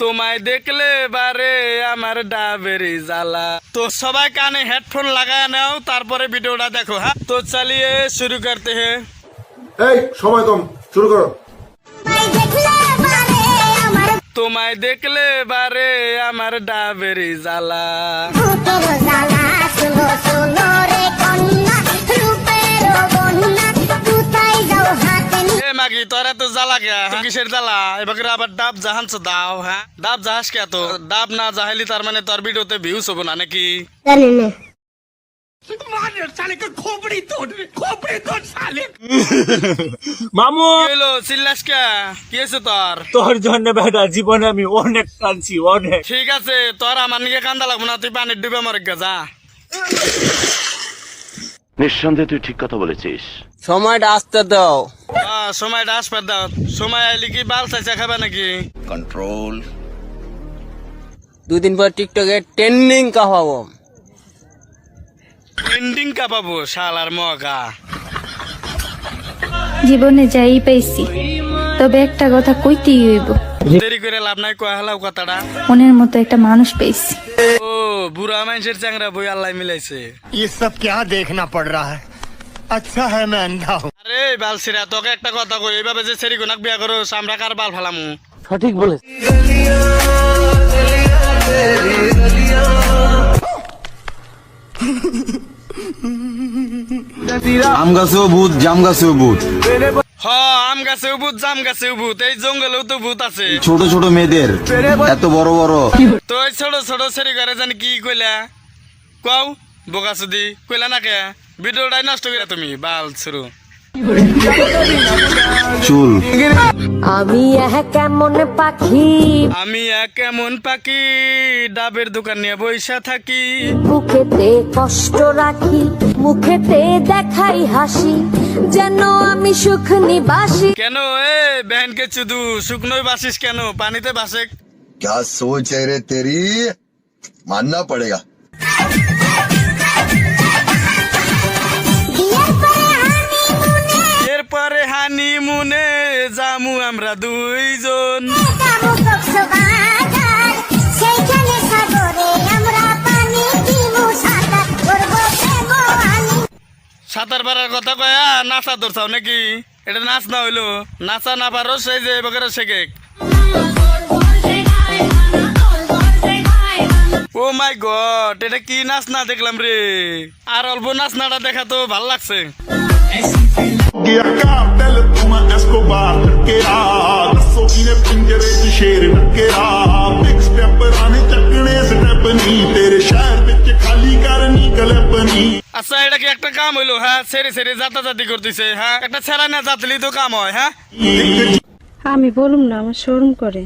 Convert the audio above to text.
তোমায় দেখলে বারে আমার ডাবেরি জ্বালা। তো সবাই কানে হেডফোন লাগায় নাও, তারপরে ভিডিওটা দেখো। হ্যাঁ, তো চালিয়ে শুরু করতে হে। এই সময় কম, শুরু করো। তোমায় দেখলে বারে আমার ডাবেরি জ্বালা। এ মাগি তোরা তো জ্বালা কে? কিসের জ্বালা? এবার আবার ডাব জাহানছ দাও। হ্যাঁ, ডাব জাহাজ কে? তো ডাব না জাহাইলি তার মানে তোর ভিডিওতে ভিউজ হবো না নাকি? জানি না। মামু কি হইলো চিল্লাস কে? কি হয়েছে তোর? তোর জন্য বেটা জীবনে আমি অনেক কাঁদছি, অনেক। ঠিক আছে, তোর আমার নিকে কান্দা লাগবো না, তুই পানির ডুবে মরে গে যা। নিঃসন্দেহে তুই ঠিক কথা বলেছিস। সময়টা আসতে দাও। সময়টা আসবার দাও। সময় আইলি কি বাল চাইছে খাবে নাকি? কন্ট্রোল। 2 দিন পর টিকটকে ট্রেন্ডিং কাহাবো। এন্ডিং কাপাবো শালার মগা। জীবনে যাই পাইছি, তবে একটা কথা কইতেই হইব, দেরি করে লাভ নাই, কয়া হলাও কথাটা। মনের মতো একটা মানুষ পাইছি। ও বুড়া মানুষের চ্যাংরা বই আল্লাহ মিলাইছে। ये सब क्या देखना पड़ रहा है? अच्छा है मैं अंधा हूँ। আরে বালছিরা, তোকে একটা কথা কই, এইভাবে যে সেরি গুনাক বিয়া করো আমরা কার বাল ফালামু? সঠিক বলে। আম গাছেও ভূত, জাম গাছেও ভূত, হ, আম গাছে ভূত, জাম গাছে ভূত, এই জঙ্গলেও তো ভূত আছে। ছোট ছোট মেয়েদের এত বড় বড়। তো এই ছোট ছোট সেরি করে জানি কি কইলা? কও বোকা সুদি কইলা না কে? ভিডিওটাই নষ্ট করে তুমি বাল শুরু। চুল। আমি কেমন পাখি, আমি এক এমন পাখি, ডাবের দোকান নিয়ে বইসা থাকি। বুকেতে কষ্ট রাখি, মুখেতে দেখাই হাসি, যেন আমি সুখ নিবাসী। কেন এ বেহেনকে চুদু শুকনোই বাসিস কেন? পানিতে বাসে। क्या सोच है रे तेरी, मानना पड़ेगा। এরপরে হানিমুনে জামু আমরা দুইজন। সাঁতার পারার কথা কয়া নাচা ধরছাও নাকি? এটা নাচ না হইলো, নাচা না পারো সেই যে বকেরা শেখে। ও মাই গড, এটা কি নাচ না দেখলাম রে? আর অল্প নাচ নাটা দেখা তো ভাল লাগছে। আচ্ছা, এটা কি একটা কাম হইলো? হ্যাঁ, সেরে সেরে জাতাজাতি করতেছে। হ্যাঁ, একটা ছেড়া না জাতলি তো কাম হয়। হ্যাঁ, আমি বলুম না, আমার শরম করে।